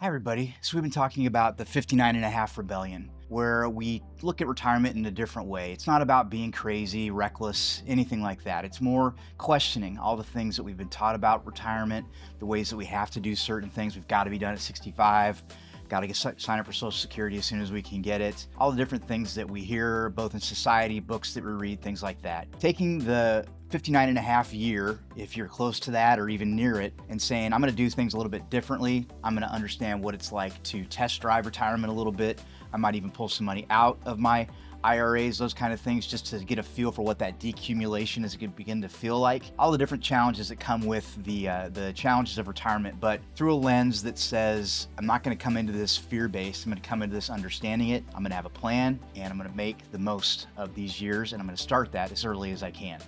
everybody. So we've been talking about the 59 and a half rebellion, where we look at retirement in a different way. It's not about being crazy, reckless, anything like that. It's more questioning all the things that we've been taught about retirement, the ways that we have to do certain things. We've got to be done at 65. Got to sign up for Social Security as soon as we can get it. All the different things that we hear, both in society, books that we read, things like that. Taking the 59 and a half year, if you're close to that or even near it, and saying, I'm going to do things a little bit differently. I'm going to understand what it's like to test drive retirement a little bit. I might even pull some money out of my IRAs, those kind of things, just to get a feel for what that decumulation is going to begin to feel like. All the different challenges that come with the challenges of retirement, but through a lens that says, I'm not going to come into this fear-based. I'm going to come into this understanding it. I'm going to have a plan, and I'm going to make the most of these years, and I'm going to start that as early as I can.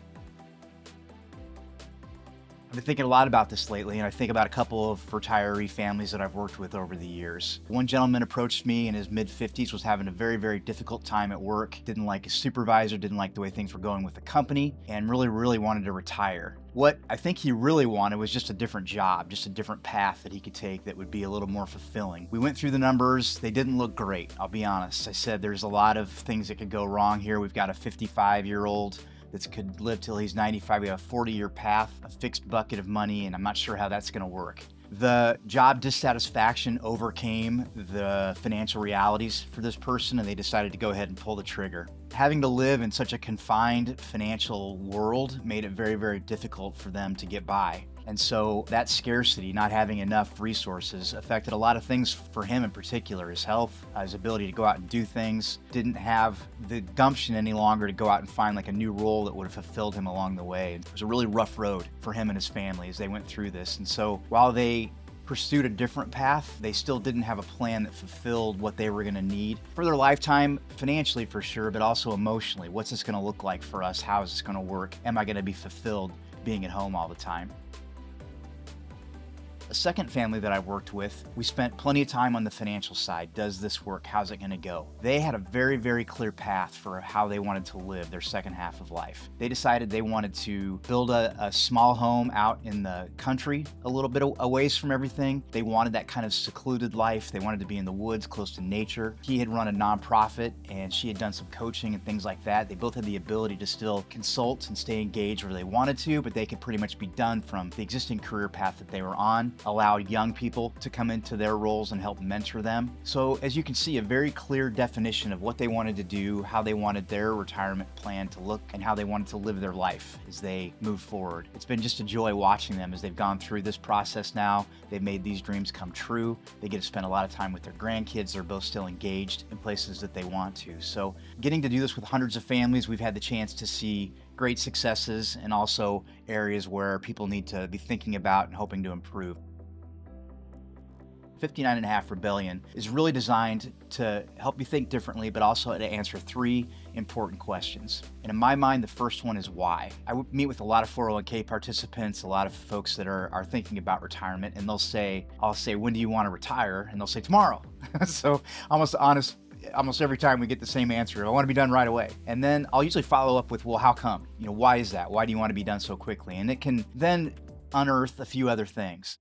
I've been thinking a lot about this lately, and I think about a couple of retiree families that I've worked with over the years. One gentleman approached me in his mid-50s, was having a very, very difficult time at work, didn't like his supervisor, didn't like the way things were going with the company, and really wanted to retire. What I think he really wanted was just a different job, just a different path that he could take that would be a little more fulfilling. We went through the numbers. They didn't look great, I'll be honest. I said there's a lot of things that could go wrong here. We've got a 55-year-old that could live till he's 95. We have a 40-year path, a fixed bucket of money, and I'm not sure how that's going to work. The job dissatisfaction overcame the financial realities for this person, and they decided to go ahead and pull the trigger. Having to live in such a confined financial world made it very, very difficult for them to get by. And so that scarcity, not having enough resources, affected a lot of things for him in particular. His health, his ability to go out and do things, didn't have the gumption any longer to go out and find like a new role that would have fulfilled him along the way. It was a really rough road for him and his family as they went through this. And so while they pursued a different path, they still didn't have a plan that fulfilled what they were going to need for their lifetime, financially for sure, but also emotionally. What's this going to look like for us? How is this going to work? Am I going to be fulfilled being at home all the time? A second family that I worked with, we spent plenty of time on the financial side. Does this work? How's it going to go? They had a very, very clear path for how they wanted to live their second half of life. They decided they wanted to build a small home out in the country, a little bit a ways from everything. They wanted that kind of secluded life. They wanted to be in the woods, close to nature. He had run a nonprofit, and she had done some coaching and things like that. They both had the ability to still consult and stay engaged where they wanted to, but they could pretty much be done from the existing career path that they were on. Allowed young people to come into their roles and help mentor them. So as you can see, a very clear definition of what they wanted to do, how they wanted their retirement plan to look, and how they wanted to live their life as they move forward. It's been just a joy watching them as they've gone through this process now. They've made these dreams come true. They get to spend a lot of time with their grandkids. They're both still engaged in places that they want to. So getting to do this with hundreds of families, we've had the chance to see great successes and also areas where people need to be thinking about and hoping to improve. 59 and a half rebellion is really designed to help you think differently, but also to answer three important questions. And in my mind, the first one is why. I would meet with a lot of 401k participants, a lot of folks that are thinking about retirement, and I'll say, when do you want to retire? And they'll say tomorrow. So almost every time we get the same answer, I want to be done right away. And then I'll usually follow up with, well, how come? Why is that? Why do you want to be done so quickly? And it can then unearth a few other things.